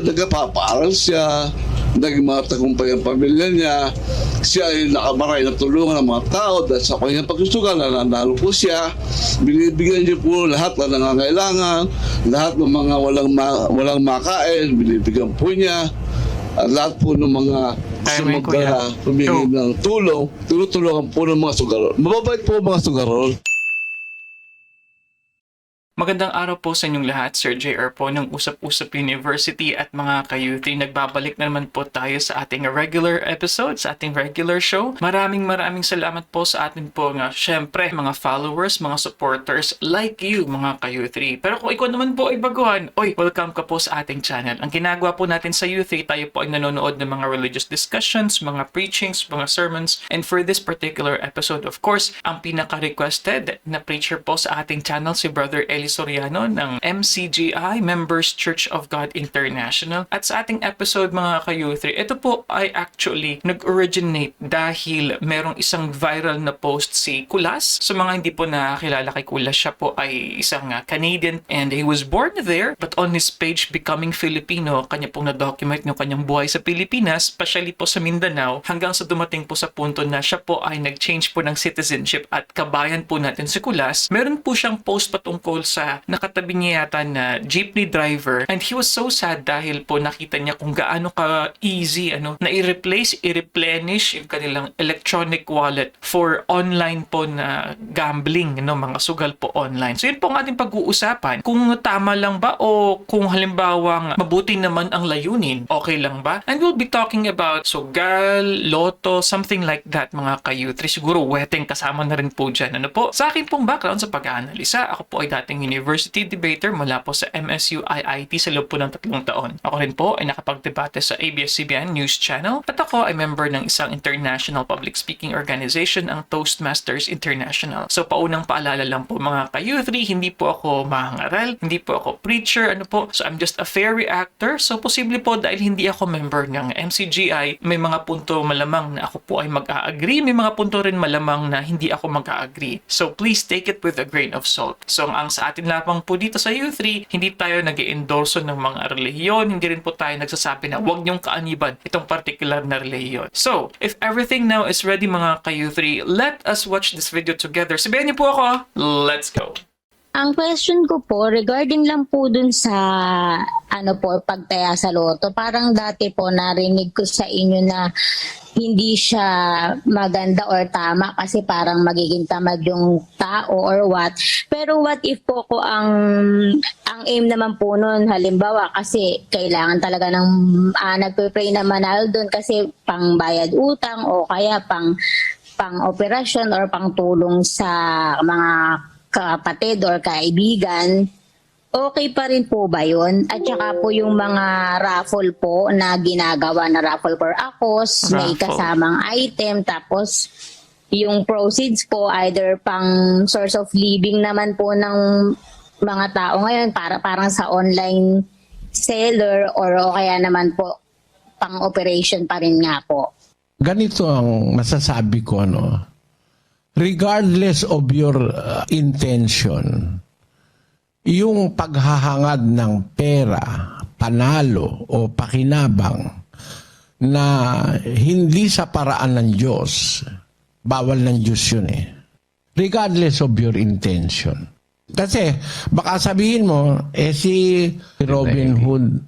nagpapaaral siya, naging mga tagumpay ang pamilya niya, siya ay nakamaray na tulungan ng mga tao dahil sa kanyang pagsusugal, nananalo po siya, binibigyan niyo po lahat na nangangailangan, lahat ng mga walang makain, binibigyan po niya, at lahat po ng mga sumagdala, humingi ng tulong, tinutulungan po ng mga sugarol. Mababait po mga sugarol. Magandang araw po sa inyong lahat, Sir JR po ng Usap-Usap University at mga ka-youth. Nagbabalik na naman po tayo sa ating regular episode, sa ating regular show. Maraming salamat po sa atin po nga, syempre, mga followers, mga supporters like you, mga ka-youth. Pero kung ikaw naman po ay baguhan, welcome ka po sa ating channel. Ang ginagawa po natin sa Youth, tayo po ay nanonood ng mga religious discussions, mga preachings, mga sermons. And for this particular episode, of course, ang pinaka-requested na preacher po sa ating channel, si Brother Eli Soriano ng MCGI, Members Church of God International. At sa ating episode mga ka-youth, ito po ay actually nag-originate dahil merong isang viral na post si Kulas. Sa mga hindi po nakakilala kay Kulas, siya po ay isang Canadian and he was born there, but on his page Becoming Filipino, kanya pong na-document ng kanyang buhay sa Pilipinas, especially po sa Mindanao, hanggang sa dumating po sa punto na siya po ay nag-change po ng citizenship at kabayan po natin si Kulas. Meron po siyang post patungkol sa nakatabi niya yata na jeepney driver, and he was so sad dahil po nakita niya kung gaano ka easy na i-replenish yung kanilang electronic wallet for online po na gambling, mga sugal po online. So yun po ang ating pag-uusapan, kung tama lang ba o kung halimbawang mabuti naman ang layunin, okay lang ba? And we'll be talking about sugal, loto, something like that mga ka-youth. Siguro weteng kasama na rin po dyan. Sa akin pong background sa pag-aanalisa, ako po ay dating university debater mula po sa MSU IIT sa loob po ng 3 taon. Ako rin po ay nakapagdebate sa ABS-CBN News Channel at ako ay member ng isang international public speaking organization, ang Toastmasters International. So paunang paalala lang po mga ka-youth, hindi po ako mahangaral, hindi po ako preacher, So I'm just a fair reactor. So posible po dahil hindi ako member ng MCGI, may mga punto malamang na ako po ay mag-a-agree, may mga punto rin malamang na hindi ako mag-a-agree. So please take it with a grain of salt. So ang sa atin lamang po dito sa U3, hindi tayo nag-i-endorso ng mga relihiyon, hindi rin po tayo nagsasabi na huwag niyong kaaniban itong particular na relihiyon. So, if everything now is ready mga ka-U3, let us watch this video together. Sabihan niyo po ako, let's go! Ang question ko po, regarding lang po dun sa pagtaya sa loto, parang dati po narinig ko sa inyo na hindi siya maganda or tama kasi parang magiging tamad yung tao or what. Pero what if po ko ang aim naman po nun, halimbawa kasi kailangan talaga ng nagpe-pray na manalo dun kasi pang bayad utang o kaya pang operasyon or pang tulong sa mga kapatid or kaibigan, okay pa rin po ba yun? At saka po yung mga raffle po na ginagawa na raffle for ACOS, may kasamang item, tapos yung proceeds po either pang source of living naman po ng mga tao ngayon, parang sa online seller or kaya naman po pang operation pa rin nga po. Ganito ang masasabi ko, regardless of your intention, yung paghahangad ng pera, panalo o pakinabang na hindi sa paraan ng Diyos, bawal ng Diyos yun regardless of your intention. Kasi baka sabihin mo, si Robin Hood,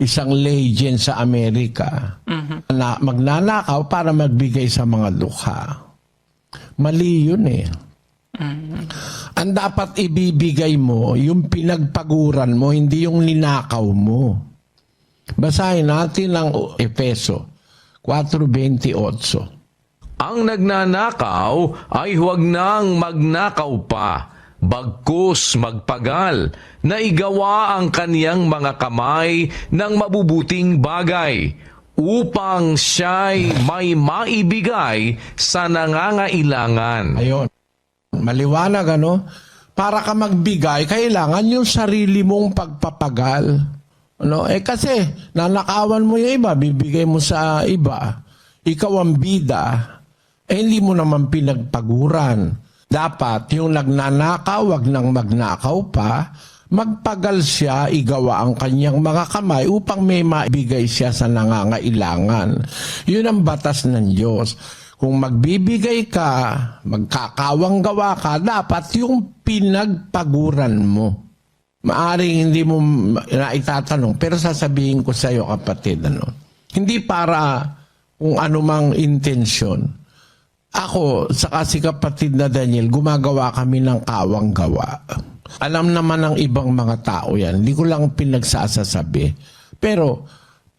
isang legend sa Amerika, na magnanakaw para magbigay sa mga dukha. Mali yun Ang dapat ibibigay mo, yung pinagpaguran mo, hindi yung ninakaw mo. Basahin natin ang Efeso 4:28. Ang nagnanakaw ay huwag nang magnakaw pa, bagkus magpagal, na igawa ang kaniyang mga kamay ng mabubuting bagay, upang siya'y may maibigay sa nangangailangan. Ayun. Maliwanag, Para ka magbigay, kailangan yung sarili mong pagpapagal. Kasi nanakawan mo yung iba, bibigay mo sa iba. Ikaw ang bida, hindi mo naman pinagpaguran. Dapat yung nagnanakaw, wag nang magnakaw pa, magpagal siya, igawa ang kanyang mga kamay upang may maibigay siya sa nangangailangan. Yun ang batas ng Diyos. Kung magbibigay ka, magkakawang gawa ka, dapat yung pinagpaguran mo. Maaring hindi mo na itatanong, pero sasabihin ko sa iyo, kapatid, hindi para kung anumang intensyon. Ako, saka si kapatid na Daniel, gumagawa kami ng kawang gawa. Alam naman ng ibang mga tao yan. Hindi ko lang pinagsasasabi. Pero,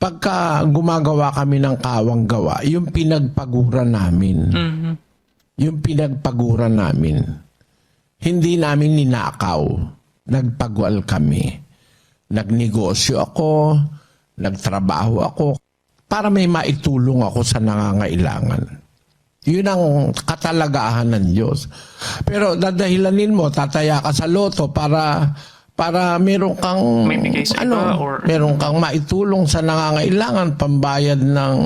pagka gumagawa kami ng kawang gawa, yung pinagpaguran namin. Yung pinagpaguran namin. Hindi namin ninakaw. Nagpagual kami. Nagnegosyo ako, nagtrabaho ako, para may maitulong ako sa nangangailangan. Yun ang katalagahan ng Diyos. Pero dadahilanin mo, tataya ka sa loto para meron kang May bigay sa iba or meron kang maitulong sa nangangailangan, pambayad ng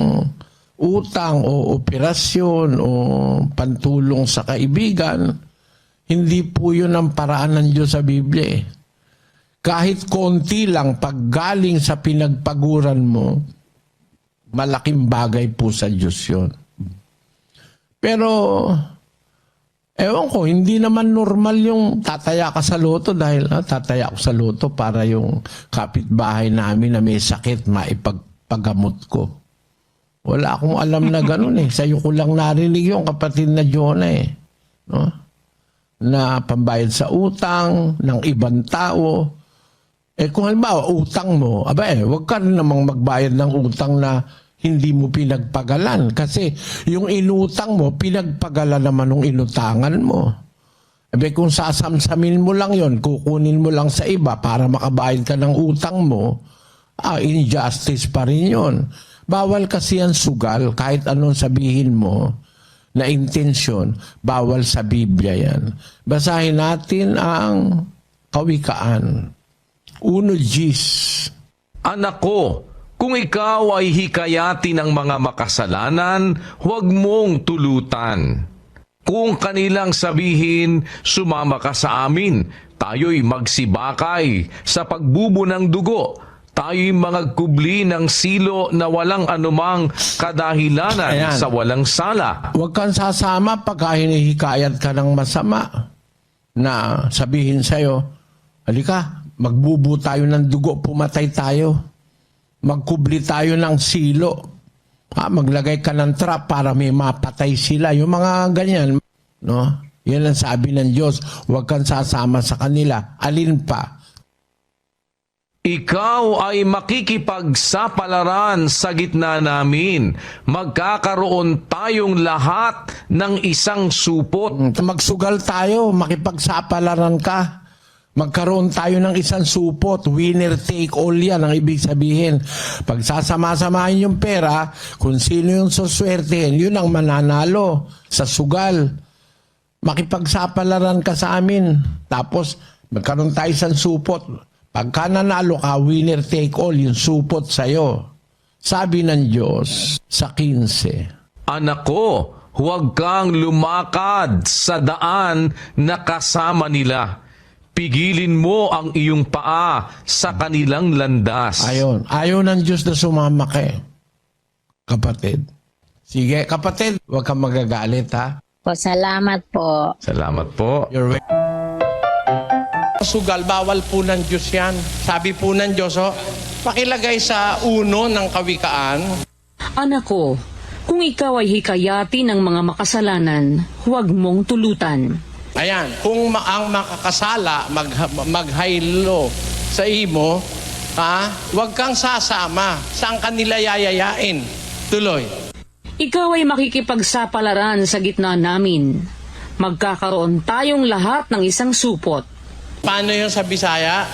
utang o operasyon o pantulong sa kaibigan. Hindi po yun ang paraan ng Diyos sa Biblia. Kahit konti lang paggaling sa pinagpaguran mo, malaking bagay po sa Diyos yun. Pero, ewan ko, hindi naman normal yung tataya ka sa loto dahil tataya ako sa loto para yung kapitbahay namin na may sakit maipagpagamot ko. Wala akong alam na ganun eh. Sa'yo ko lang narinig yung kapatid na Jonah eh. No? Na pambayad sa utang ng ibang tao. Kung halimbawa, utang mo, wag ka rin namang magbayad ng utang na hindi mo pinagpagalan. Kasi yung inutang mo, pinagpagalan naman ng inutangan mo. Kung sasamsamin mo lang yon, kukunin mo lang sa iba para makabayad ka ng utang mo, injustice pa rin yon. Bawal kasi yan sugal, kahit anong sabihin mo na intensyon, bawal sa Biblia yan. Basahin natin ang Kawikaan 1:10. Anak ko, kung ikaw ay hikayati ng mga makasalanan, huwag mong tulutan. Kung kanilang sabihin, sumama ka sa amin, tayo'y magsibakay sa pagbubo ng dugo, tayo'y magkubli ng silo na walang anumang kadahilanan sa walang sala. Huwag kang sasama pagka hinihikayat ka ng masama na sabihin sa'yo, halika, magbubo tayo ng dugo, pumatay tayo. Magkubli tayo ng silo. Maglagay ka ng trap para may mapatay sila. Yung mga ganyan. No? Yan ang sabi ng Diyos. Huwag kang sasama sa kanila. Alin pa? Ikaw ay makikipagsapalaran sa gitna namin. Magkakaroon tayong lahat ng isang supot. Magsugal tayo. Makipagsapalaran ka. Magkaroon tayo ng isang supot. Winner take all yan ang ibig sabihin. Pag sasama-samahin yung pera, kung sino yung suswertehin, yun ang mananalo sa sugal. Makipagsapalaran ka sa amin. Tapos, magkaroon tayo isang supot. Pagka nanalo ka, winner take all, yung supot sa'yo. Sabi ng Diyos sa 15. Anak ko, huwag kang lumakad sa daan na kasama nila. Pigilin mo ang iyong paa sa kanilang landas. Ayon. Ayaw ng Diyos na sumama ka kapatid. Sige, kapatid, huwag kang magagalit ha. Salamat po. Salamat po. You're welcome. Sugal, bawal po ng Diyos yan. Sabi po ng Diyos, pakilagay sa 1 ng Kawikaan. Anak ko, kung ikaw ay hikayati ng mga makasalanan, huwag mong tulutan. Ayan, kung ang makakasala, maghaylo sa imo, huwag kang sasama. Saan kanila yayayain? Tuloy. Ikaw ay makikipagsapalaran sa gitna namin. Magkakaroon tayong lahat ng isang supot. Paano yun sa Bisaya?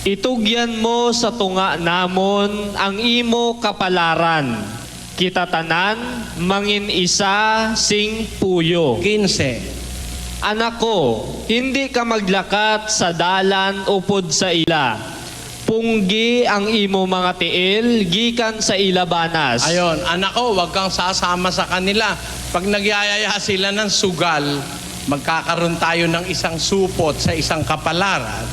Itugyan mo sa tunga namon ang imo kapalaran. Kita tanan, mangin isa sing puyo. 15. Anak ko, hindi ka maglakat sa dalan upod sa ila. Punggi ang imo mga tiil, gikan sa ila banas. Ayon, anak ko, huwag kang sasama sa kanila. Pag nagyayaya sila ng sugal, magkakaroon tayo ng isang supot sa isang kapalaran.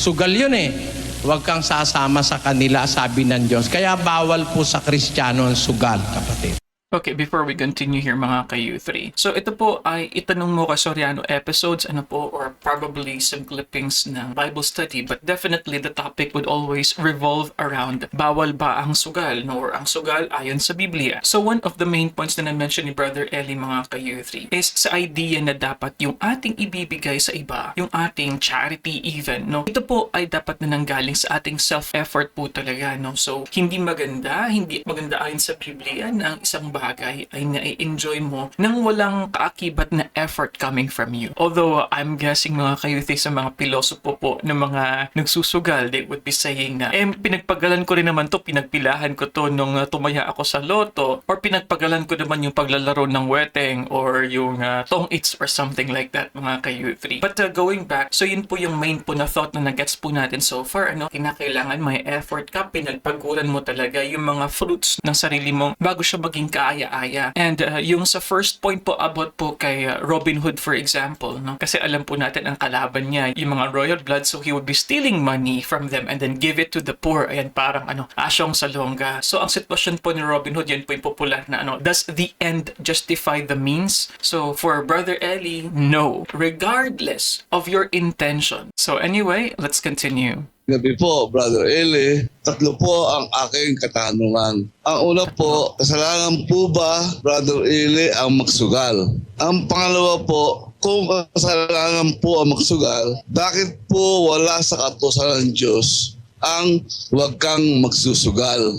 Sugal yun eh. Huwag kang sasama sa kanila, sabi ng Diyos. Kaya bawal po sa Kristiyano ang sugal, kapatid. Okay, before we continue here mga ka-U3. So ito po ay itanong mo ka Soriano episodes, ano po, or probably some clippings ng Bible study, but definitely the topic would always revolve around bawal ba ang sugal, no, or ang sugal ayon sa Biblia. So one of the main points na na-mention ni Brother Eli mga ka-U3 is sa idea na dapat yung ating ibibigay sa iba, yung ating charity even, no. Ito po ay dapat na nanggaling sa ating self-effort po talaga, no. So hindi maganda ayon sa Biblia na ang isang bagay ay na-enjoy mo nang walang kaakibat na effort coming from you. Although I'm guessing mga ka-youth sa mga pilosopo po ng mga nagsusugal, they would be saying na pinagpagalan ko rin naman to, pinagpilahan ko to nung tumaya ako sa loto, or pinagpagalan ko naman yung paglalaro ng weteng or yung tong-its or something like that mga ka-youth. But going back, so yun po yung main po na thought na nag-gets po natin so far, ano, kinakailangan may effort ka, pinagpaguran mo talaga yung mga fruits ng sarili mo bago siya maging kaaya-aya. And yung sa first point po about po kay Robin Hood for example, no? Kasi alam po natin ang kalaban niya, yung mga royal blood, so he would be stealing money from them and then give it to the poor. Ayan, parang asyong salonga. So ang sitwasyon po ni Robin Hood, yan po yung popular na does the end justify the means? So for Brother Eli, no. Regardless of your intention. So anyway, let's continue. Gabi po, Brother Eli. 3 po ang aking katanungan. Ang una po, kasalanan po ba, Brother Eli, ang magsugal? Ang pangalawa po, kung kasalanan po ang magsugal, bakit po wala sa kautusan ng Diyos ang huwag kang magsusugal?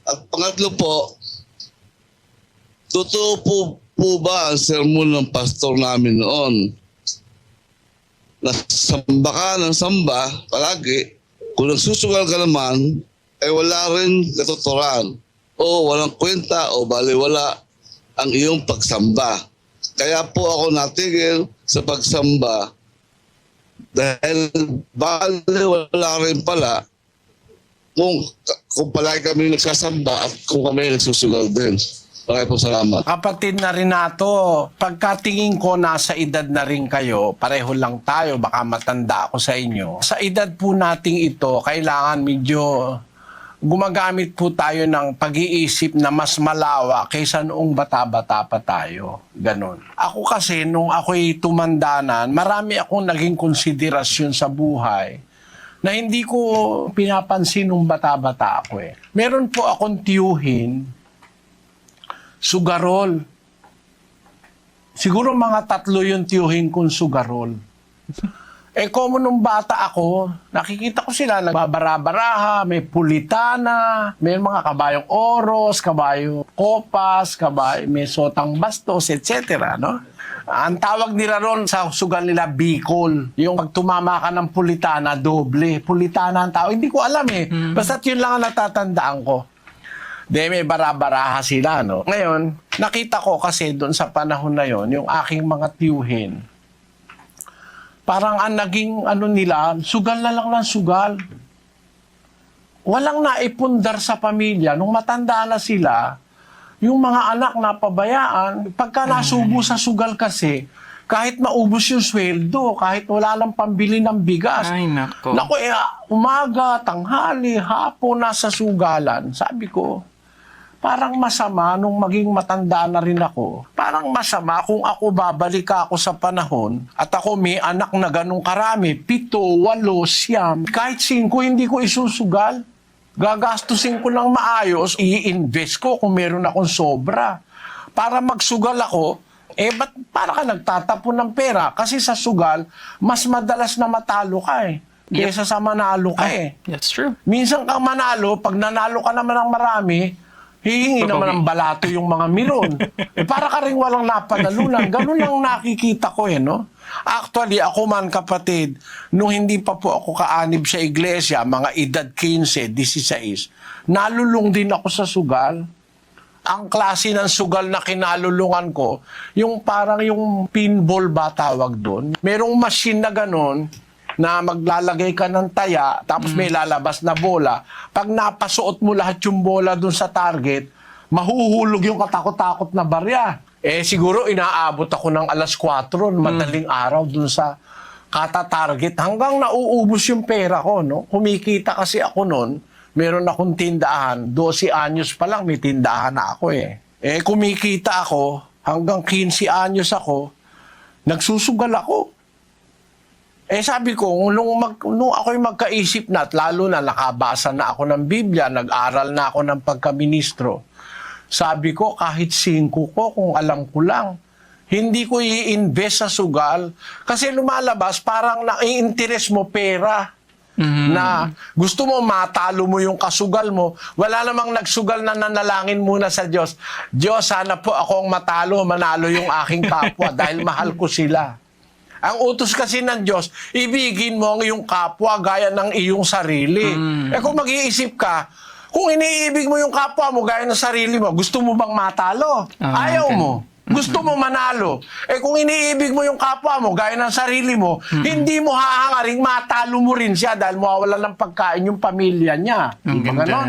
At pangatlo po, totoo po ba ang sermon ng pastor namin noon? Nasamba ka ng samba palagi, kung nagsusugal ka naman, wala rin katuturan o walang kwenta o baliwala ang iyong pagsamba. Kaya po ako natigil sa pagsamba dahil baliwala rin pala kung palagi kami nagsasamba at kung kami nagsusugal din. Maraming po salamat. Kapatid na Renato, pagkatingin ko nasa edad na rin kayo, pareho lang tayo, baka matanda ako sa inyo. Sa edad po nating ito, kailangan medyo gumagamit po tayo ng pag-iisip na mas malawak kaysa noong bata-bata pa tayo. Ganon. Ako kasi, nung ako'y tumandanan, marami akong naging konsiderasyon sa buhay na hindi ko pinapansin nung bata-bata ako eh. Meron po akong tiyuhin, sugarol. Siguro mga 3 yung tiyuhin kong sugarol. Kung nung bata ako, nakikita ko sila nagbabara-baraha, may pulitana, may mga kabayong oros, kabayong kopas, may sotang bastos, etc. No? Ang tawag nila ron sa sugal nila, bicol. Yung pag tumama ka ng pulitana, doble. Pulitana ang tawag. Hindi ko alam eh. Basta't yun lang ang natatandaan ko. May bara-baraha sila, no? Ngayon, nakita ko kasi doon sa panahon na yon, yung aking mga tiyuhin, parang ang naging nila, sugal na lang ng sugal. Walang naipundar sa pamilya. Nung matanda na sila, yung mga anak na pabayaan, pagka nasubo sa sugal kasi, kahit maubos yung sweldo, kahit wala lang pambili ng bigas. Ay, nako. Naku, umaga, tanghali, hapon, nasa sugalan. Sabi ko, parang masama nung maging matanda na rin ako. Parang masama kung ako babalik ako sa panahon at ako may anak na ganong karami, 7, 8, 9. Kahit 5, hindi ko isusugal. Gagastusin ko ng maayos, i-invest ko kung meron akong sobra. Para magsugal ako, ba't para ka nagtatapon ng pera? Kasi sa sugal, mas madalas na matalo ka kesa sa manalo ka That's true. Minsan kang manalo, pag nanalo ka naman ng marami, hihingi naman ng balato yung mga miron. Para ka rin walang napanalunan. Ganun lang nakikita ko no? Actually, ako man kapatid, nung hindi pa po ako kaanib sa iglesia, mga edad 15, 16, nalulung din ako sa sugal. Ang klase ng sugal na kinalulungan ko, yung parang yung pinball ba tawag doon. Merong machine na ganun, na maglalagay ka ng taya, tapos may lalabas na bola. Pag napasuot mo lahat yung bola dun sa target, mahuhulog yung katakot-takot na barya. Siguro inaabot ako ng 4:00, madaling araw dun sa kata-target hanggang nauubos yung pera ko, no? Kumikita kasi ako noon, meron akong tindahan, 12 anyos pa lang may tindahan na ako eh. Eh kumikita ako, hanggang 15 anyos ako, nagsusugal ako. Eh sabi ko, nung ako'y magkaisip na at lalo na nakabasa na ako ng Biblia, nag-aral na ako ng pagkaministro, sabi ko kahit 5 ko kung alam ko lang, hindi ko i-invest sa sugal kasi lumalabas parang nai-interest mo pera. Na gusto mo matalo mo yung kasugal mo, wala namang nagsugal na nanalangin muna sa Diyos. Diyos, sana po ako ang manalo yung aking kapwa dahil mahal ko sila. Ang utos kasi ng Diyos, ibigin mo ang iyong kapwa gaya ng iyong sarili. Eh kung mag-iisip ka, kung iniibig mo yung kapwa mo gaya ng sarili mo, gusto mo bang matalo? Ayaw mo. Gusto mo manalo. Eh kung iniibig mo yung kapwa mo, gaya ng sarili mo, hindi mo hahangaring matalo mo rin siya dahil mawawala ng pagkain yung pamilya niya. Ang Di ba ganda. ganon?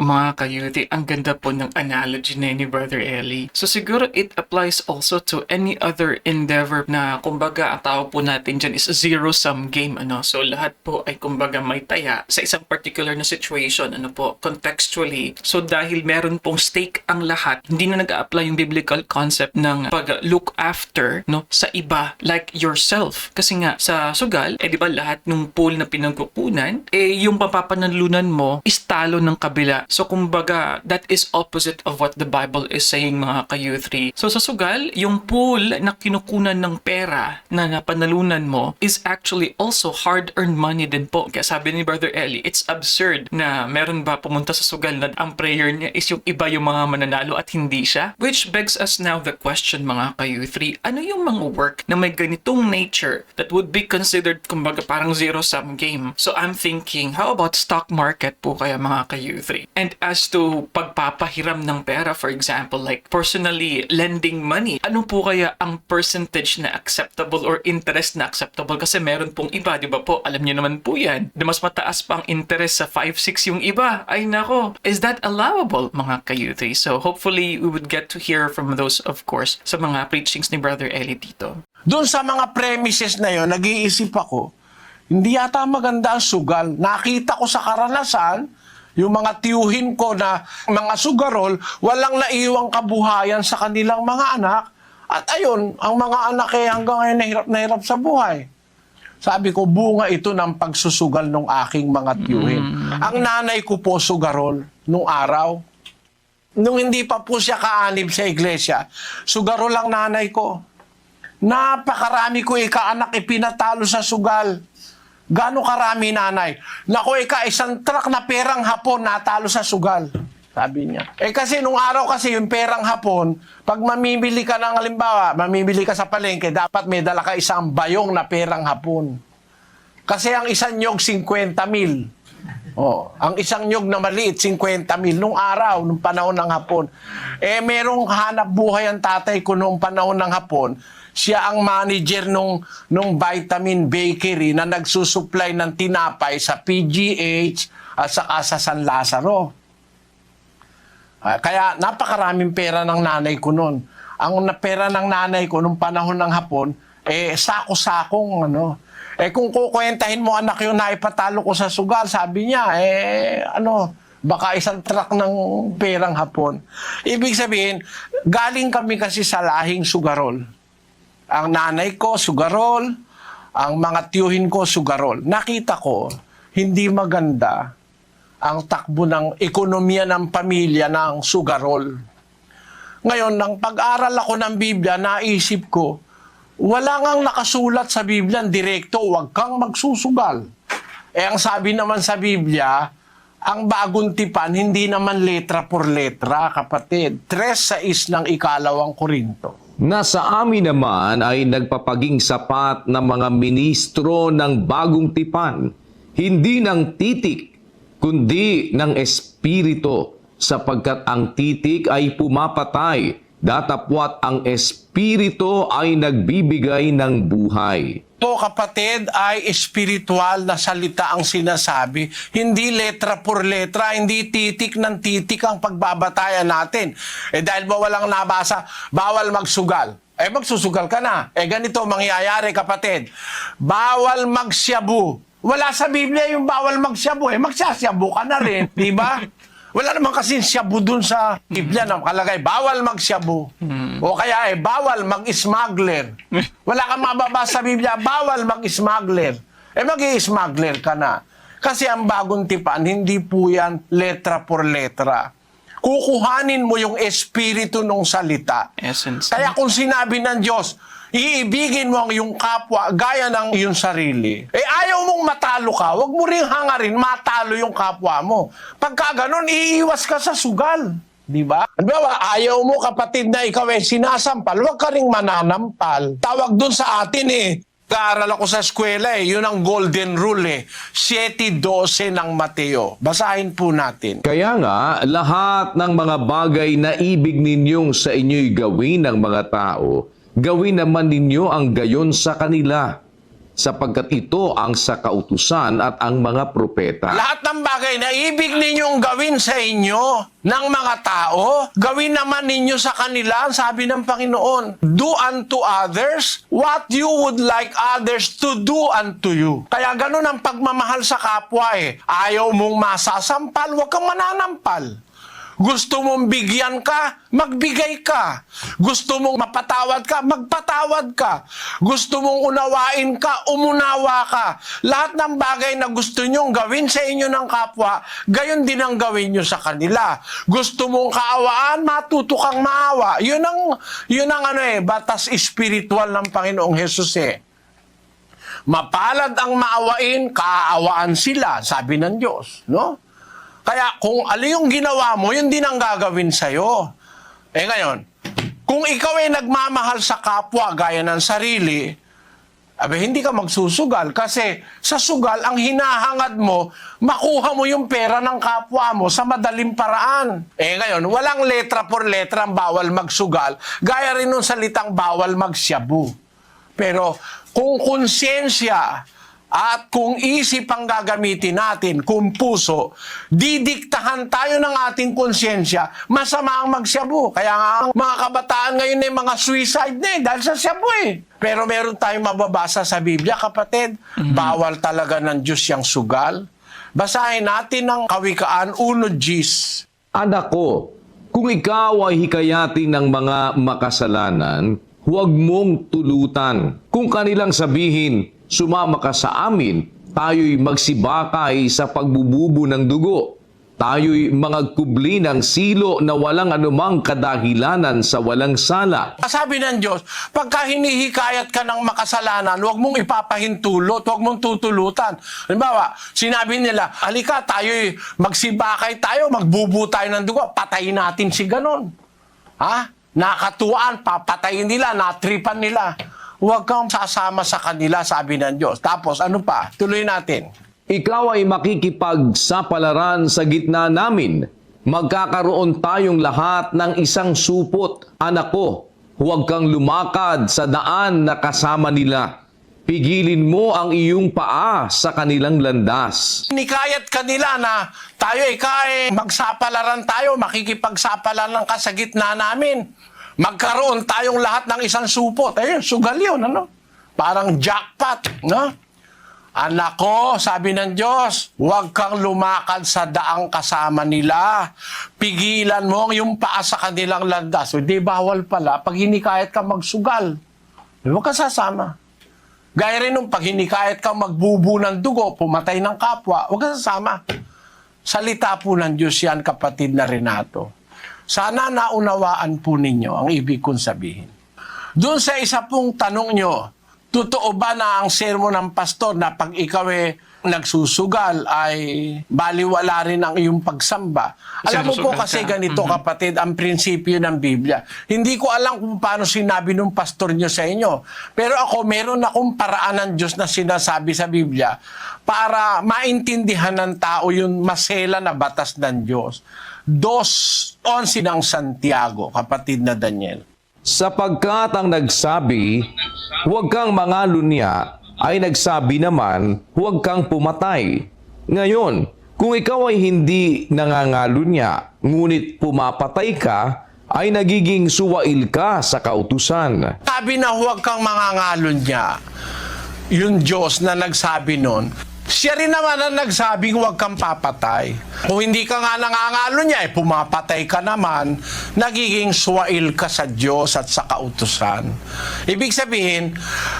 Mga kayuti, ang ganda po ng analogy na ni Brother Eli. So siguro it applies also to any other endeavor na kumbaga ang tawag po natin dyan is a zero-sum game. So lahat po ay kumbaga may taya sa isang particular na situation, contextually. So dahil meron pong stake ang lahat, hindi na nag-a-apply yung biblical concept ng pag-look after sa iba like yourself. Kasi nga sa sugal, di ba lahat ng pool na pinagkukunan, yung papapanalunan mo is talo ng kabila. So kumbaga, that is opposite of what the Bible is saying, mga ka-U3. So sa sugal, yung pool na kinukunan ng pera na napanalunan mo is actually also hard-earned money din po. Kaya sabi ni Brother Eli, it's absurd na meron ba pumunta sa sugal na ang prayer niya is yung iba yung mga mananalo at hindi siya? Which begs us now the question, mga ka-U3, ano yung mga work na may ganitong nature that would be considered kumbaga parang zero-sum game? So I'm thinking, how about stock market po kaya, mga ka-U3? And as to pagpapahiram ng pera, for example, like personally lending money, ano po kaya ang percentage na acceptable or interest na acceptable? Kasi meron pong iba, di ba po, alam niyo naman po yan, na mas mataas pa ang interest sa 5-6 yung iba. Ay nako, is that allowable, mga ka-U3? So hopefully we would get to hear from those, of course, sa mga preachings ni Brother Eli dito. Doon sa mga premises na yon, nag-iisip ako, hindi yata maganda ang sugal. Nakita ko sa karanasan, yung mga tiyuhin ko na mga sugarol, walang naiwang kabuhayan sa kanilang mga anak. At ayun, ang mga anak hanggang ngayon na hirap sa buhay. Sabi ko, bunga ito ng pagsusugal ng aking mga tiyuhin. Ang nanay ko po sugarol nung araw. Nung hindi pa po siya kaanib sa iglesia, sugaro lang nanay ko. Napakarami ko ikaanak ipinatalo sa sugal. Gano'ng karami, nanay? Naku, isang truck na perang hapon natalo sa sugal. Sabi niya. Kasi nung araw kasi yung perang hapon, pag mamimili ka ng halimbawa, mamimili ka sa palengke, dapat may dala ka isang bayong na perang hapon. Kasi ang isang nyog, 50,000. Ang isang nyog na maliit, 50,000 nung araw, nung panahon ng hapon. Merong hanap buhay ang tatay ko nung panahon ng hapon. Siya ang manager nung Vitamin Bakery na nagsusupply ng tinapay sa PGH at saka sa San Lazaro. Kaya napakaraming pera ng nanay ko noon. Ang pera ng nanay ko nung panahon ng hapon, sako-sakong kung kukwentahin mo anak yung naipatalo ko sa sugal, sabi niya, baka isang truck ng perang hapon. Ibig sabihin, galing kami kasi sa lahing sugarol. Ang nanay ko, sugarol. Ang mga tiyuhin ko, sugarol. Nakita ko, hindi maganda ang takbo ng ekonomiya ng pamilya ng sugarol. Ngayon, nang pag-aral ako ng Biblia, naisip ko, wala ngang nakasulat sa Biblia, direkto, huwag kang magsusugal. Ang sabi naman sa Biblia, ang bagong tipan, hindi naman letra por letra, kapatid. 3:6 ng 2 Korinto. Nasa amin naman ay nagpapaging sapat na mga ministro ng bagong tipan, hindi ng titik, kundi ng espiritu, sapagkat ang titik ay pumapatay, datapwat ang espiritu ay nagbibigay ng buhay. Ito, kapatid, ay espiritual na salita ang sinasabi. Hindi letra por letra, hindi titik ng titik ang pagbabatayan natin. Dahil ba walang nabasa, bawal magsugal. magsusugal ka na. Ganito mangyayari, kapatid. Bawal magsyabu. Wala sa Biblia yung bawal magsyabu. Magsasyabu ka na rin, di ba? Wala naman kasi syabu dun sa Biblia na nakalagay, bawal magsyabu. O kaya bawal mag-smuggler. Wala kang mababasa sa Biblia, bawal mag-smuggler. Mag-i-smuggler ka na. Kasi ang bagong tipan, hindi po yan letra por letra. Kukuhanin mo yung espiritu ng salita. Essence. Kaya kung sinabi ng Diyos, iibigin mo ang iyong kapwa gaya ng iyong sarili. Ayaw mong matalo ka, huwag mo rin hangarin matalo yung kapwa mo. Pagka ganun, iiwas ka sa sugal. Di ba? Ayaw mo, kapatid, na ikaw sinasampal, huwag ka ring mananampal. Tawag dun sa atin Kaaral ako sa eskwela yun ang golden rule 7:12 ng Mateo. Basahin po natin. Kaya nga, lahat ng mga bagay na ibig ninyong sa inyo'y gawin ng mga tao, gawin naman ninyo ang gayon sa kanila, sapagkat ito ang sa kautusan at ang mga propeta. Lahat ng bagay na ibig ninyong gawin sa inyo ng mga tao, gawin naman ninyo sa kanila, sabi ng Panginoon. Do unto others what you would like others to do unto you. Kaya ganun ang pagmamahal sa kapwa Ayaw mong masasampal, huwag kang mananampal. Gusto mong bigyan ka, magbigay ka. Gusto mong mapatawad ka, magpatawad ka. Gusto mong unawain ka, umunawa ka. Lahat ng bagay na gusto nyong gawin sa inyo ng kapwa, gayon din ang gawin nyo sa kanila. Gusto mong kaawaan, matuto kang maawa. Yun ang batas espiritual ng Panginoong Hesus Mapalad ang maawain, kaawaan sila, sabi ng Diyos, no? Kaya kung ano yung ginawa mo, yun din ang gagawin sa'yo. Ngayon, kung ikaw nagmamahal sa kapwa gaya ng sarili, hindi ka magsusugal. Kasi sa sugal, ang hinahangad mo, makuha mo yung pera ng kapwa mo sa madaling paraan. Ngayon, walang letra por letra ang bawal magsugal. Gaya rin nung salitang bawal magsyabu. Pero kung konsyensya at kung isip ang gagamitin natin, kung puso, didiktahan tayo ng ating konsyensya, masama ang magsyabu. Kaya nga, ang mga kabataan ngayon mga suicide dahil sa syabu Pero meron tayong mababasa sa Biblia, kapatid, bawal talaga ng Diyos yung sugal. Basahin natin ang Kawikaan 1:10. Anak ko, kung ikaw ay hikayatin ng mga makasalanan, huwag mong tulutan. Kung kanilang sabihin, sumama ka sa amin, tayo'y magsibakay sa pagbububo ng dugo. Tayo'y mangagkubli ng silo na walang anumang kadahilanan sa walang sala. Sabi ng Diyos, pagka hinihikayat ka ng makasalanan, huwag mong ipapahintulot, huwag mong tutulutan. Halimbawa, sinabi nila, halika, tayo'y magsibakay tayo, magbubo tayo ng dugo, patayin natin si ganon. Nakatuan, papatayin nila, natripan nila. Huwag kang sasama sa kanila, sabi ng Diyos. Tapos, ano pa? Tuloy natin. Ikaw ay makikipagsapalaran sa gitna namin. Magkakaroon tayong lahat ng isang supot. Anak ko, huwag kang lumakad sa daan na kasama nila. Pigilin mo ang iyong paa sa kanilang landas. Nikayat kanila na tayo magsapalaran tayo, makikipagsapalaran ka sa gitna namin. Magkaroon tayong lahat ng isang supot. Sugal yun, Parang jackpot, Anak ko, sabi ng Diyos, huwag kang lumakad sa daang kasama nila. Pigilan mo yung paa sa kanilang landas. Di bawal pala, pag hinikayat ka magsugal, huwag ka sasama. Gaya rin nung pag hinikayat ka magbubu ng dugo, pumatay ng kapwa, huwag ka sasama. Salita po ng Diyos yan, kapatid na Renato. Sana naunawaan po ninyo ang ibig kong sabihin. Doon sa isa pong tanong nyo, totoo ba na ang sermon ng pastor na pag ikaw nagsusugal ay baliwala rin ang iyong pagsamba? Alam mo po kasi ganito, kapatid, ang prinsipyo ng Biblia. Hindi ko alam kung paano sinabi ng pastor nyo sa inyo. Pero ako, meron akong paraan ng Diyos na sinasabi sa Biblia para maintindihan ng tao yung masela na batas ng Diyos. 2:11 ng Santiago, kapatid na Daniel. Sapagkat ang nagsabi, huwag kang mangalunya, ay nagsabi naman, huwag kang pumatay. Ngayon, kung ikaw ay hindi nangangalunya, ngunit pumapatay ka, ay nagiging suwail ka sa kautusan. Sabi na huwag kang mangangalon niya. Yung Diyos na nagsabi nun, siya rin naman ang nagsabing huwag kang papatay. Kung hindi ka nga nangangalon niya, pumapatay ka naman, nagiging suwail ka sa Diyos at sa kautusan. Ibig sabihin,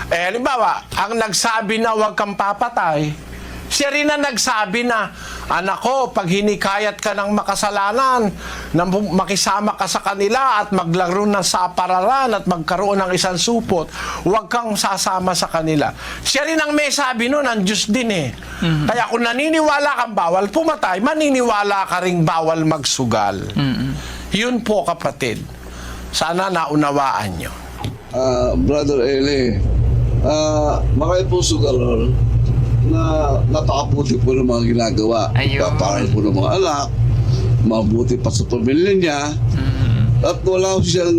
halimbawa, ang nagsabi na huwag kang papatay, siya rin ang nagsabi na, anak ko, pag hinikayat ka ng makasalanan, na makisama ka sa kanila at maglaro ng sapararan at magkaroon ng isang supot, huwag kang sasama sa kanila. Siya rin ang may sabi nun, ang Diyos din eh. Kaya kung naniniwala kang bawal pumatay, maniniwala ka ring bawal magsugal. Yun po, kapatid. Sana naunawaan nyo. Brother Eli, makaya po sugarol na napakabuti po ng mga ginagawa. Ayun. Paparal po ng mga anak, mabuti pa sa pamilya niya, at wala ko siyang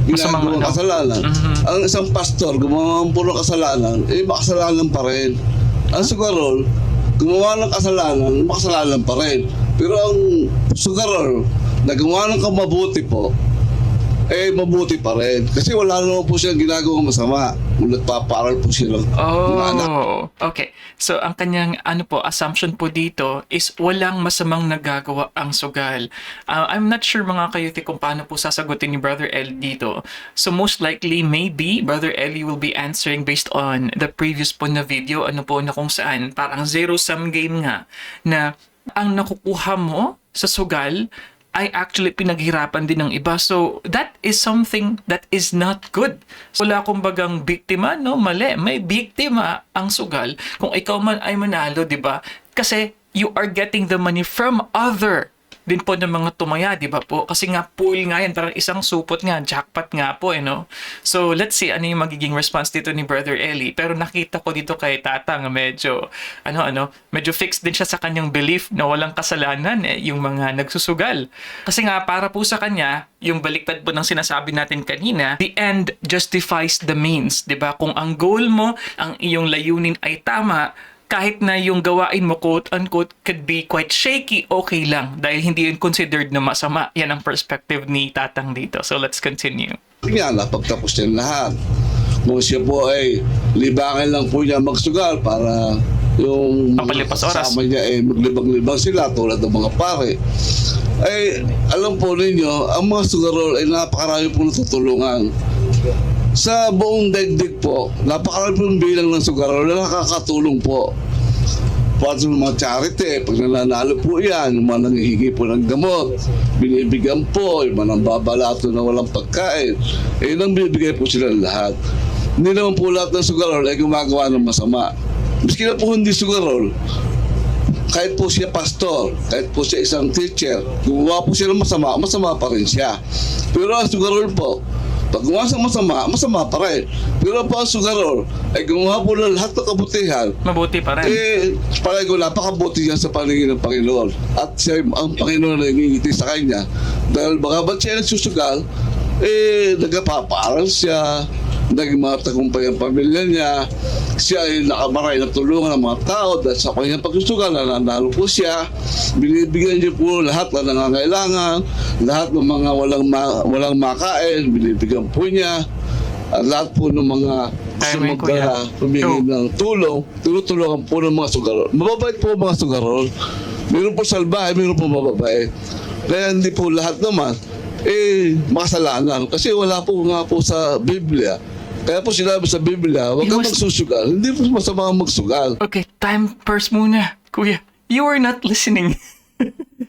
Masamang ginagawang ano. kasalanan. Ang isang pastor, gumawa po ng kasalanan, makasalanan pa rin. Ang sugarol, gumawa ng kasalanan, makasalanan pa rin. Pero ang sugarol, na gumawa ng kamabuti po, mabuti pa rin. Kasi wala naman po siyang ginagawang masama. Kung nagpaparal po siya ng mga anak. Oh, okay. So, ang kanyang assumption po dito is walang masamang nagagawa ang sugal. I'm not sure mga kayuti kung paano po sasagutin ni Brother Eli dito. So, most likely, maybe, Brother Eli will be answering based on the previous po na video, na kung saan, parang zero-sum game nga, na ang nakukuha mo sa sugal ay actually pinaghirapan din ng iba. So, that is something that is not good. Wala kumbagang biktima, no? Mali. May biktima ang sugal kung ikaw man ay manalo, di ba? Kasi you are getting the money from other din po ng mga tumaya, di ba po? Kasi nga pool nga yan, parang isang supot nga, jackpot nga po, no? So, let's see ano yung magiging response dito ni Brother Eli. Pero nakita ko dito kay Tatang, medyo, medyo fixed din siya sa kanyang belief na walang kasalanan yung mga nagsusugal. Kasi nga, para po sa kanya, yung baliktad po ng sinasabi natin kanina, the end justifies the means, di ba? Kung ang goal mo, ang iyong layunin ay tama, kahit na yung gawain mo, quote-unquote, could be quite shaky, okay lang. Dahil hindi yun considered na masama. Yan ang perspective ni Tatang dito. So, let's continue. Nga na, pagtapos niya lahat. Kung siya po ay libangan lang po niya magsugal para yung Pampalipas oras. kasama niya maglibang-libang sila tulad ng mga pare. Ay, alam po ninyo, ang mga sugarol ay napakarami po natutulungan. Sa buong daigdig po, napakarami pong bilang ng sugarol na nakakatulong po. Para sa mga charity, pag nananalo po yan, yung mga nangihingi po ng gamot, binibigyan po, yung mga nambabalato na walang pagkain, nang binibigay po sila lahat. Hindi naman po lahat ng sugarol ay gumagawa ng masama. Maski na po hindi sugarol, kahit po siya pastor, kahit po siya isang teacher, gumawa po siya ng masama, masama pa rin siya. Pero ang sugarol po, pag gumawa sa masama, masama pa rin. Pero po ang sugarol ay gumawa po ng lahat ng kabutihan. Mabuti pa rin. Palagi ko napakabuti niya sa paningin ng Panginoon. At siya, ang Panginoon na nangingiti sa kanya. Dahil baka ba't siya nagsusugal, nagpaparal siya, naging matagumpay ang pamilya niya, siya ay nakamaray na tulungan ng mga tao dahil sa kanyang pagsusugal, nanalo po siya, binibigyan niya po lahat na nangangailangan, lahat ng mga walang makain, binibigyan po niya, at lahat po ng mga sumagdala, humingi ng tulong, tinutulungan po ng mga sugarol. Mababait po ang mga sugarol. Mayroon po salbahe, mayroon po mababait. Kaya hindi po lahat naman makasalanan. Kasi wala po nga po sa Biblia. Kaya po sinabi sa Biblia, huwag kang magsusugal. Hindi po masama ang magsugal. Okay, time first muna. Kuya, you are not listening.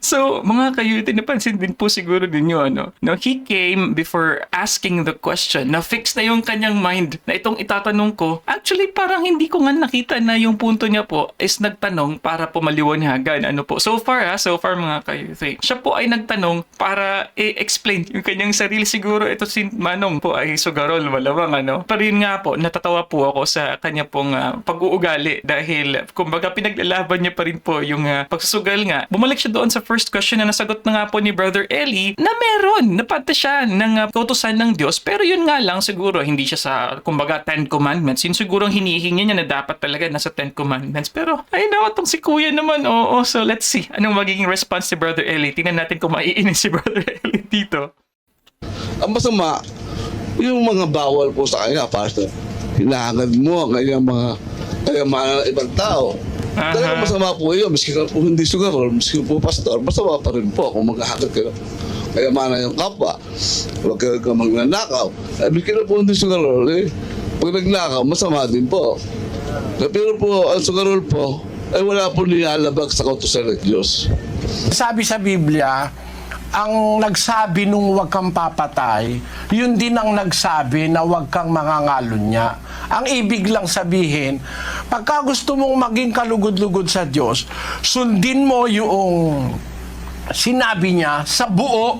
So, mga kayuti, napansin din po siguro ninyo, no, he came before asking the question. Na-fix na yung kanyang mind na itong itatanong ko. Actually, parang hindi ko nga nakita na yung punto niya po is nagtanong para po maliwanyagan. So far mga kayuti, siya po ay nagtanong para i-explain yung kanyang sarili. Siguro ito si Manong po ay sugarol, malawang, Pero yun nga po, natatawa po ako sa kanya pong pag-uugali dahil, kumbaga, pinaglalaban niya pa rin po yung pagsusugal nga. Bumalik siya doon sa sa first question na nasagot na nga po ni Brother Eli na meron, napata siya ng kautusan ng Diyos. Pero yun nga lang siguro, hindi siya sa, kumbaga, 10 Commandments. Yun siguro ang hinihingi niya na dapat talaga nasa 10 Commandments. Pero, ay nawa, tong si Kuya naman, oo. So, let's see. Anong magiging response ni Brother Eli? Tingnan natin kung maiinis si Brother Eli dito. Ang masama, yung mga bawal po sa kanya, Pastor. Hinahangad mo ang kanyang mga kayamanan ng ibang tao. Talagang masama po yun. Miski ka po hindi sugarol, miski po pastor, masama pa rin po kung maghahangad kayo kayamanan yung kapwa. Huwag kayo ka magnanakaw. Miski na po hindi sugarol, pag nagnakaw, masama din po. Pero po, ang sugarol po, ay wala po nilalabag sa kautusan ng Diyos. Sabi sa Biblia, ang nagsabi nung huwag kang papatay, yun din ang nagsabi na huwag kang mangangalunya. Ang ibig lang sabihin, pagka gusto mong maging kalugod-lugod sa Diyos, sundin mo yung sinabi niya sa buo.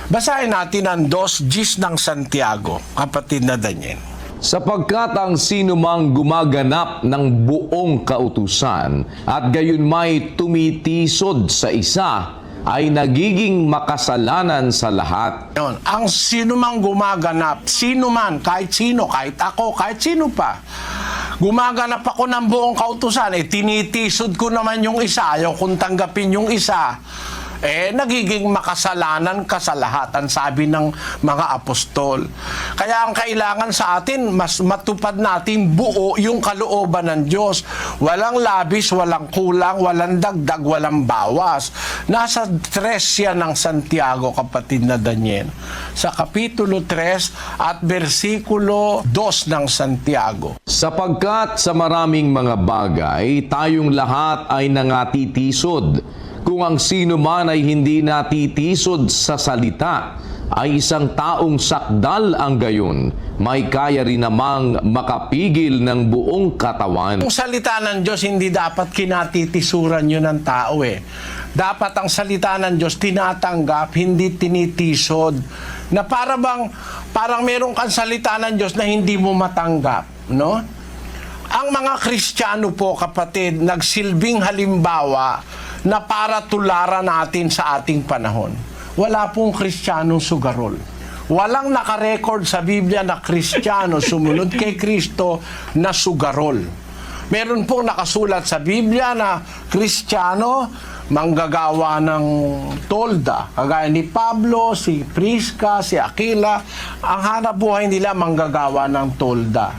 Basahin natin ang 2:10 ng Santiago, kapatid na Daniel. Sapagkat ang sinumang gumaganap ng buong kautusan at gayon may tumitisod sa isa, ay nagiging makasalanan sa lahat. Yun. Ang sino mang gumaganap, sino man, kahit sino, kahit ako, kahit sino pa, gumaganap ako ng buong kautusan, tinitisod ko naman yung isa, ayaw kung tanggapin yung isa, nagiging makasalanan ka sa lahat, ang sabi ng mga apostol. Kaya ang kailangan sa atin, mas matupad natin buo yung kalooban ng Diyos. Walang labis, walang kulang, walang dagdag, walang bawas. Nasa 3 yan ng Santiago, kapatid na Daniel. Sa Kapitulo 3 at versikulo 2 ng Santiago. Sapagkat sa maraming mga bagay, tayong lahat ay nangatitisod. Kung ang sino man ay hindi natitisod sa salita, ay isang taong sakdal ang gayon, may kaya rin namang makapigil ng buong katawan. Ang salita ng Diyos, hindi dapat kinatitisuran yun ng tao Dapat ang salita ng Diyos, tinatanggap, hindi tinitisod. Na parang meron kang salita ng Diyos na hindi mo matanggap, no? Ang mga Kristiyano po, kapatid, nagsilbing halimbawa na para tularan natin sa ating panahon. Wala pong Kristiyanong sugarol. Walang nakarecord sa Biblia na Kristiyano sumunod kay Kristo na sugarol. Meron pong nakasulat sa Biblia na Kristiyano manggagawa ng tolda. Kagaya ni Pablo, si Prisca, si Aquila, ang hanap buhay nila manggagawa ng tolda.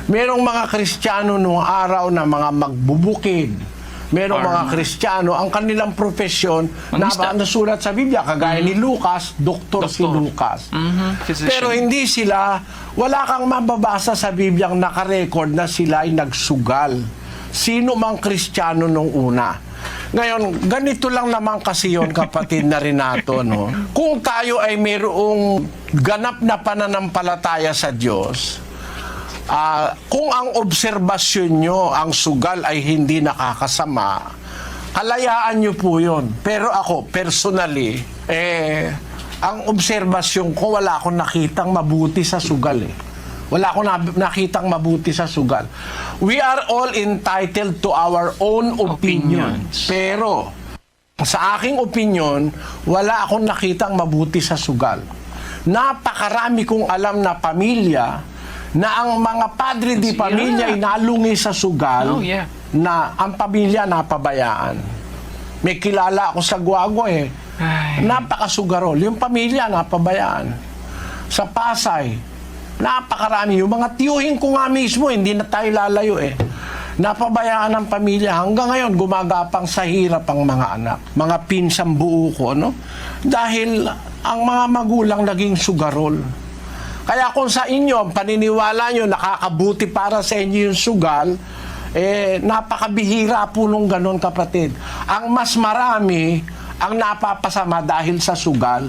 Merong mga Kristiyano noong araw na mga magbubukid. Merong mga Kristiyano, ang kanilang profesyon na nasulat sa Biblia, kagaya ni Lucas, doktor si Lucas. Pero hindi sila, wala kang mababasa sa Biblia ang nakarecord na sila ay nagsugal. Sino mang Kristiyano nung una. Ngayon, ganito lang naman kasi yun, kapatid na Renato, no? Kung tayo ay mayroong ganap na pananampalataya sa Diyos, kung ang obserbasyon nyo, ang sugal ay hindi nakakasama, halayaan nyo po yun. Pero ako, personally, ang obserbasyon ko, wala akong nakitang mabuti sa sugal Wala akong nakitang mabuti sa sugal. We are all entitled to our own opinions. Pero, sa aking opinion, wala akong nakitang mabuti sa sugal. Napakarami kong alam na pamilya na ang mga padre di pamilya ay nalungi sa sugal na ang pamilya napabayaan. May kilala ako sa Guagua napakasugarol. Yung pamilya napabayaan. Sa Pasay, napakarami. Yung mga tiyuhin ko nga mismo, hindi na tayo lalayo Napabayaan ng pamilya. Hanggang ngayon, gumagapang sa hirap ang mga anak. Mga pinsang buo ko, no? Dahil ang mga magulang naging sugarol. Kaya kung sa inyo, ang paniniwala nyo, nakakabuti para sa inyo yung sugal, napakabihira po nung ganon, kapatid. Ang mas marami, ang napapasama dahil sa sugal,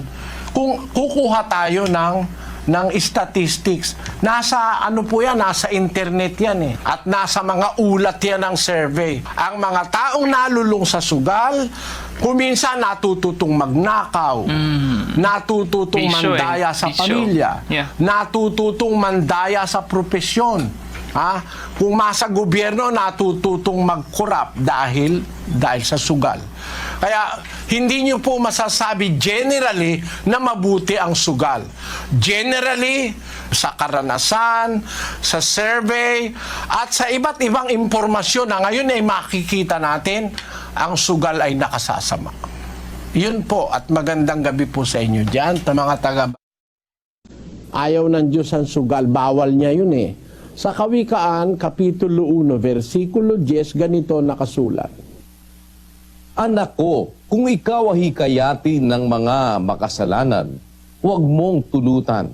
kung kukuha tayo ng statistics, nasa nasa internet yan at nasa mga ulat yan ng survey. Ang mga taong nalulung sa sugal, kuminsan natututong magnakaw, natututong mandaya sa pamilya, natututong mandaya sa propesyon. Kung masa gobyerno, natututong magkorap dahil sa sugal. Kaya hindi nyo po masasabi generally na mabuti ang sugal. Generally, sa karanasan, sa survey, at sa iba't ibang impormasyon na ngayon ay makikita natin, ang sugal ay nakasasama. Yun po, at magandang gabi po sa inyo dyan, mga taga. Ayaw ng Diyos ang sugal, bawal niya yun eh. Sa Kawikaan, Kapitulo 1, versikulo 10, ganito nakasulat. Anak ko, kung ikaw ay hikayatin ng mga makasalanan, huwag mong tulutan.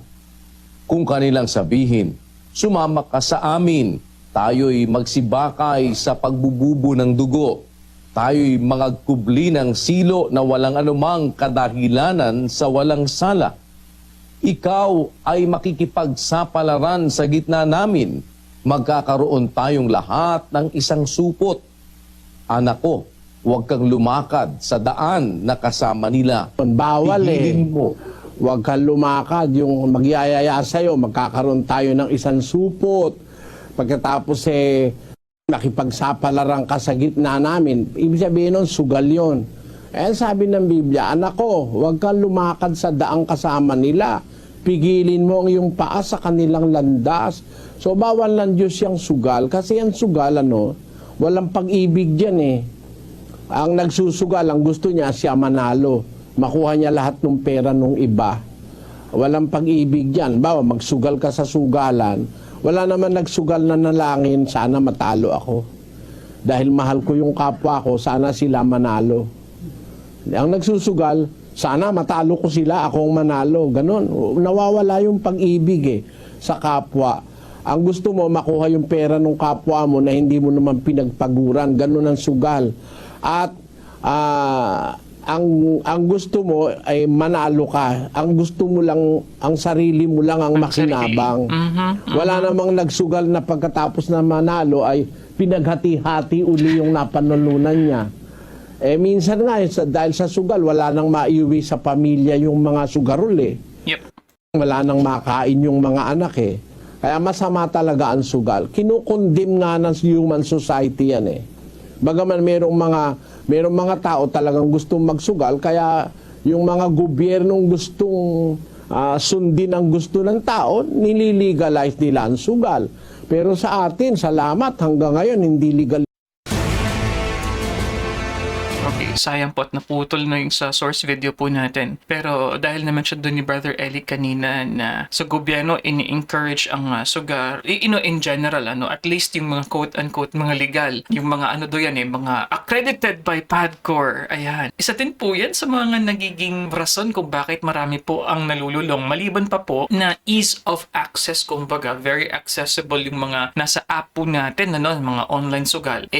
Kung kanilang sabihin, sumama ka sa amin, tayo'y magsibakay sa pagbububo ng dugo. Tayo'y magkubli ng silo na walang anumang kadahilanan sa walang sala. Ikaw ay makikipagsapalaran sa gitna namin. Magkakaroon tayong lahat ng isang supot. Anak ko, huwag kang lumakad sa daan na kasama nila. Bawal Pigilin mo. Huwag kang lumakad, yung magyayaya sa'yo, magkakaroon tayo ng isang supot. Pagkatapos nakipagsapalaran ka sa gitna namin, ibig sabihin nun, sugal yun. Sabi ng Biblia, anak ko, huwag kang lumakad sa daang kasama nila. Pigilin mo ang iyong paa sa kanilang landas. So, bawal ng Diyos yung sugal. Kasi yung sugal, walang pag-ibig dyan eh. Ang nagsusugal, ang gusto niya, siya manalo. Makuha niya lahat ng pera ng iba. Walang pag-ibig dyan. Bawa, magsugal ka sa sugalan. Wala naman nagsugal na nalangin, sana matalo ako. Dahil mahal ko yung kapwa ko, sana sila manalo. Ang nagsusugal, sana matalo ko sila, akong manalo. Ganon. Nawawala yung pag-ibig sa kapwa. Ang gusto mo, makuha yung pera ng kapwa mo na hindi mo naman pinagpaguran. Ganon ang sugal. At ang gusto mo ay manalo ka. Ang gusto mo lang, ang sarili mo lang ang makinabang. Wala namang nagsugal na pagkatapos na manalo ay pinaghati-hati uli yung napanulunan niya. Minsan nga, dahil sa sugal, wala nang maiuwi sa pamilya yung mga sugarol Yep. Wala nang makain yung mga anak Kaya masama talaga ang sugal. Kinukondim nga ng human society yan Bagaman merong mga tao talagang gustong magsugal, kaya yung mga gobyernong gustong sundin ang gusto ng tao, nililegalize nila ang sugal. Pero sa atin, salamat, hanggang ngayon hindi legal. Okay, sayang po at naputol na yung sa source video po natin. Pero dahil naman siya doon ni Brother Eli kanina na sa gobyerno ini-encourage ang sugar, in general, at least yung mga quote-unquote mga legal, yung mga mga accredited by PADCOR. Ayan. Isa din po yan sa mga nagiging rason kung bakit marami po ang nalululong. Maliban pa po na ease of access, kumbaga, very accessible yung mga nasa app po natin, mga online sugal.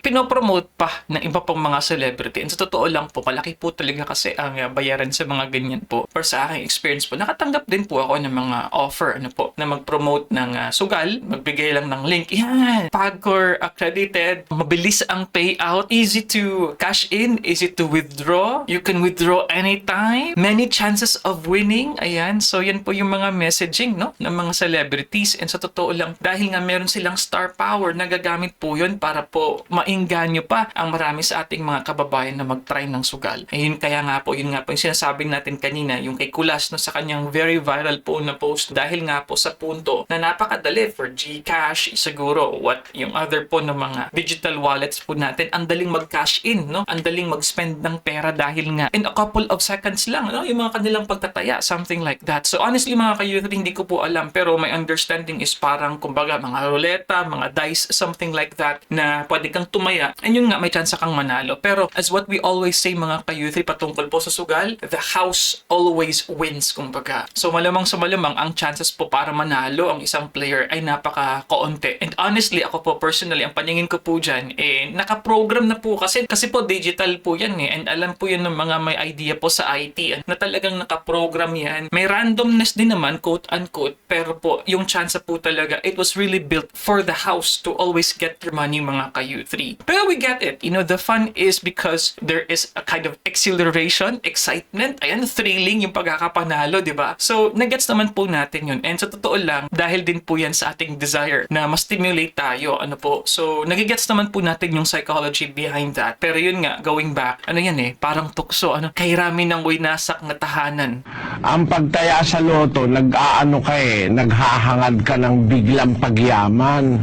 Pinopromote pa ng iba pang mga celebrity. And sa totoo lang po, malaki po talaga kasi ang bayaran sa mga ganyan po. Or sa aking experience po, nakatanggap din po ako ng mga offer na mag-promote ng sugal, magbigay lang ng link. Yan! PADCOR accredited, mabilis ang payout, easy to cash in, easy to withdraw. You can withdraw anytime. Many chances of winning. Ayan. So yan po yung mga messaging ng mga celebrities. And sa totoo lang, dahil nga meron silang star power, nagagamit po yun para po maingganyo pa ang marami sa ating mga kababayan na mag-try ng sugal. Ayun kaya nga po, yun nga po yung sinasabi natin kanina, yung kay Kulas sa kanyang very viral po na post dahil nga po sa punto na napakadali for GCash, siguro yung other po ng mga digital wallets po natin, ang daling mag-cash in, ang daling mag-spend ng pera dahil nga in a couple of seconds lang, yung mga kanilang pagtataya, something like that. So honestly mga ka-youth, hindi ko po alam, pero my understanding is parang kumbaga mga ruleta, mga dice, something like that na pwede kang tumaya and yun nga may chance kang manalo. Pero as what we always say mga ka-youth patungkol po sa sugal, the house always wins, kumbaga. So malamang sa malamang, ang chances po para manalo ang isang player ay napaka-kaunti. And honestly, ako po personally, ang paningin ko po dyan, nakaprogram na po kasi po digital po yan and alam po yan ng mga may idea po sa IT na talagang nakaprogram yan. May randomness din naman, quote-unquote, pero po, yung chance po talaga, it was really built for the house to always get your money mga ka-youth. Pero we get it. The fun is because because there is a kind of exhilaration, excitement, ayan, thrilling yung pagkakapanalo, di ba? So, nagets naman po natin yun. And sa totoo lang, dahil din po yan sa ating desire na ma-stimulate tayo, ano po. So, nagigets naman po natin yung psychology behind that. Pero yun nga, going back, ano yan parang tukso, kairami ng winasak na tahanan. Ang pagtaya sa loto, naghahangad ka ng biglang pagyaman.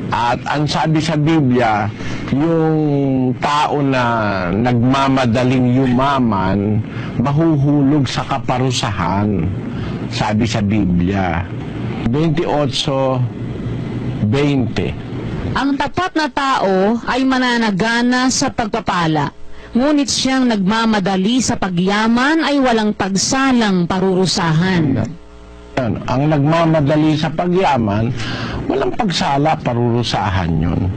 At ang sabi sa Biblia, yung tao na nagmamadaling yumaman, mahuhulog sa kaparusahan. Sabi sa Biblia, 28:20. Ang tapat na tao ay mananagana sa pagpapala. Ngunit siyang nagmamadali sa pagyaman ay walang pagsalang parurusahan. Ang nagmamadali sa pagyaman, walang pagsala, parurusahan yun.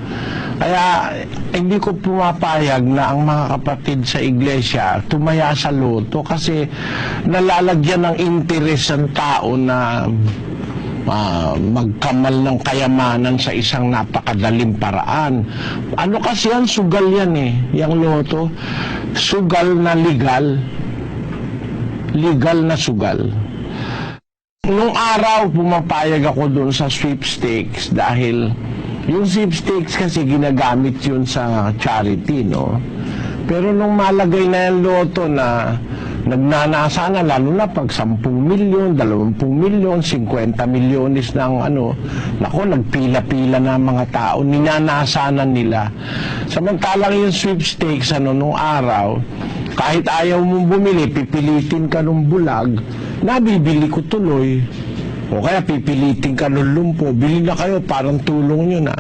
Kaya hindi ko pumapayag na ang mga kapatid sa iglesia tumaya sa loto kasi nalalagyan ng interes ang tao na magkamal ng kayamanan sa isang napakadaling paraan. Ano kasi yan? Sugal yan yung loto. Sugal na legal. Legal na sugal. Nung araw, pumapayag ako doon sa sweepstakes dahil yung sweepstakes kasi ginagamit yun sa charity, no? Pero nung malagay na yung loto na nagnanasa na, lalo na pag 10 milyon, 20 milyon, 50 milyones ng nagpila-pila na mga tao, ninanasa na nila. Samantalang yung sweepstakes, nung araw, kahit ayaw mong bumili, pipilitin ka ng bulag, nabibili ko tuloy. O kaya pipilitin ka ng lumpo, bili na kayo, parang tulong nyo na.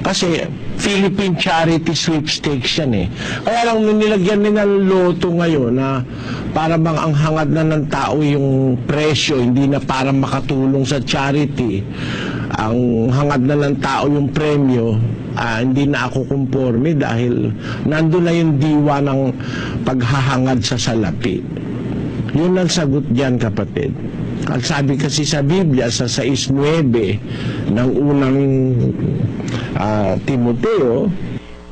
Kasi Philippine Charity Sweepstakes yan Kaya lang nung nilagyan nila ng loto ngayon na para bang ang hangad na ng tao yung presyo, hindi na para makatulong sa charity. Ang hangad na ng tao yung premyo, hindi na ako kumporme dahil nandun na yung diwa ng paghahangad sa salapi. Yun ang sagot dyan, kapatid. Ang sabi kasi sa Biblia, sa 6:9 ng unang Timoteo,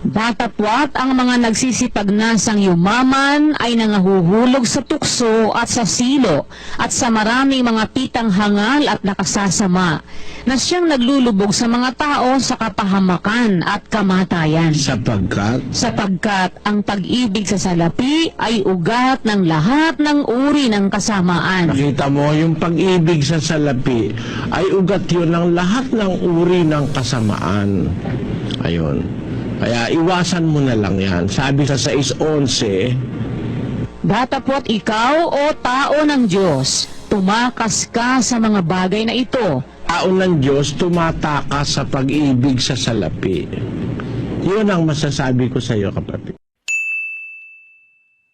Datapwat ang mga nagsisipagnasang yumaman ay nangahuhulog sa tukso at sa silo at sa maraming mga pitang hangal at nakasasama na siyang naglulubog sa mga tao sa kapahamakan at kamatayan. Sapagkat ang pag-ibig sa salapi ay ugat ng lahat ng uri ng kasamaan. Nakita mo, yung pag-ibig sa salapi ay ugat yun ng lahat ng uri ng kasamaan. Ayun. Kaya iwasan mo na lang yan. Sabi sa 6:11, Datapwat ikaw o tao ng Diyos, tumakas ka sa mga bagay na ito. tao ng Diyos tumatakas sa pag-ibig sa salapi. Yun ang masasabi ko sa iyo, kapatid.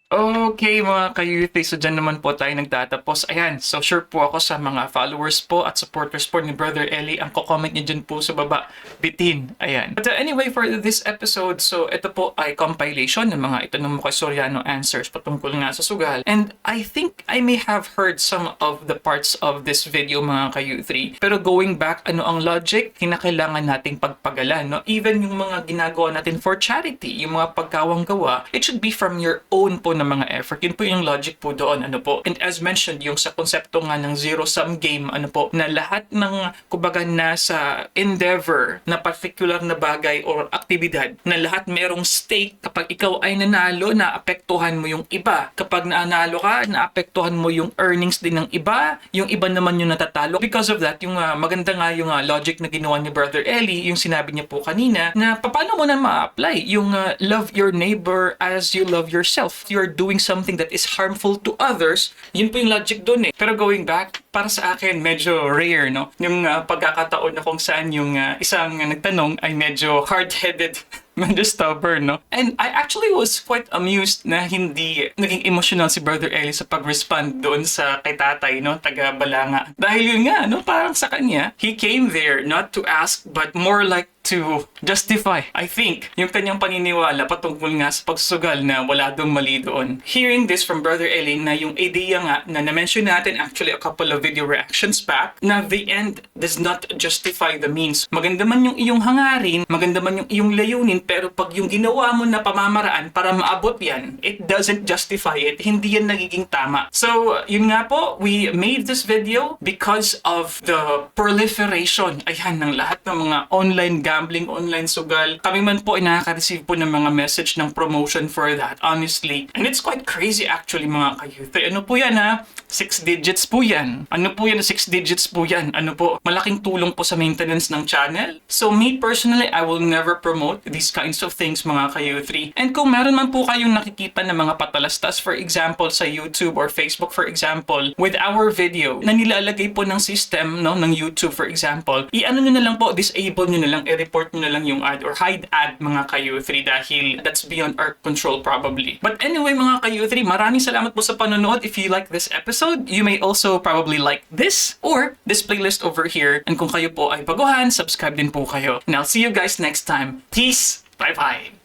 Okay mga ka-youth, so dyan naman po tayo nagtatapos. Ayan, so sure po ako sa mga followers po at supporters po ni Brother Eli, ang ko-comment niyo dyan po sa baba, bitin. Ayan. But anyway, for this episode, so ito po ay compilation ng mga itanong mo kay Soriano answers patungkol nga sa sugal. And I think I may have heard some of the parts of this video mga ka-youth. Pero going back, ano ang logic? Kinakailangan nating pagpagalan, no? Even yung mga ginagawa natin for charity, yung mga pagkawang gawa, it should be from your own po ng mga effort. Yun po yung logic po doon, ano po. And as mentioned, yung sa konsepto nga ng zero-sum game, ano po, na lahat ng, kumbaga, nasa endeavor na particular na bagay or aktibidad, na lahat merong stake. Kapag ikaw ay nanalo, naapektuhan mo yung iba. Kapag nanalo ka, naapektuhan mo yung earnings din ng iba. Yung iba naman yung natatalo. Because of that, yung maganda nga yung logic na ginawa ni Brother Eli, yung sinabi niya po kanina, na paano mo na ma-apply yung love your neighbor as you love yourself. You're doing something that is harmful to others, yun po yung logic doon eh. Pero going back, para sa akin, medyo rare, no? Yung pagkakataon na kung saan yung isang nagtanong ay medyo hard-headed, medyo stubborn, no? And I actually was quite amused na hindi naging emotional si Brother Eli sa pag-respond doon sa kay tatay, no? Taga Balanga. Dahil yun nga, no? Parang sa kanya, he came there not to ask, but more like to justify, I think, yung kanyang paniniwala patungkol nga sa pagsusugal na wala dong mali doon. Hearing this from Brother Elin na yung idea nga na na-mention natin actually a couple of video reactions back na the end does not justify the means. Maganda man yung iyong hangarin, maganda man yung iyong layunin, pero pag yung ginawa mo na pamamaraan para maabot yan, it doesn't justify it. Hindi yan nagiging tama. So, yun nga po, we made this video because of the proliferation, ayan, ng lahat ng mga online gambling, online sugal. Kami man po ay nakaka-receive po ng mga message ng promotion for that, honestly. And it's quite crazy actually mga ka-youth. Ano po yan ha? 6 digits po yan. Ano po yan? 6 digits po yan. Ano po? Malaking tulong po sa maintenance ng channel. So me personally, I will never promote these kinds of things mga ka-youth. And kung meron man po kayong nakikita ng mga patalastas, for example, sa YouTube or Facebook for example, with our video na nilalagay po ng system, no, ng YouTube for example, i-ano nyo na lang po, disable nyo na lang, i-report nyo na lang yung ad or hide ad mga ka-youth dahil that's beyond our control probably. But anyway mga ka-youth, maraming salamat po sa panonood. If you like this episode, you may also probably like this or this playlist over here. And kung kayo po ay baguhan, subscribe din po kayo. And I'll see you guys next time. Peace! Bye-bye!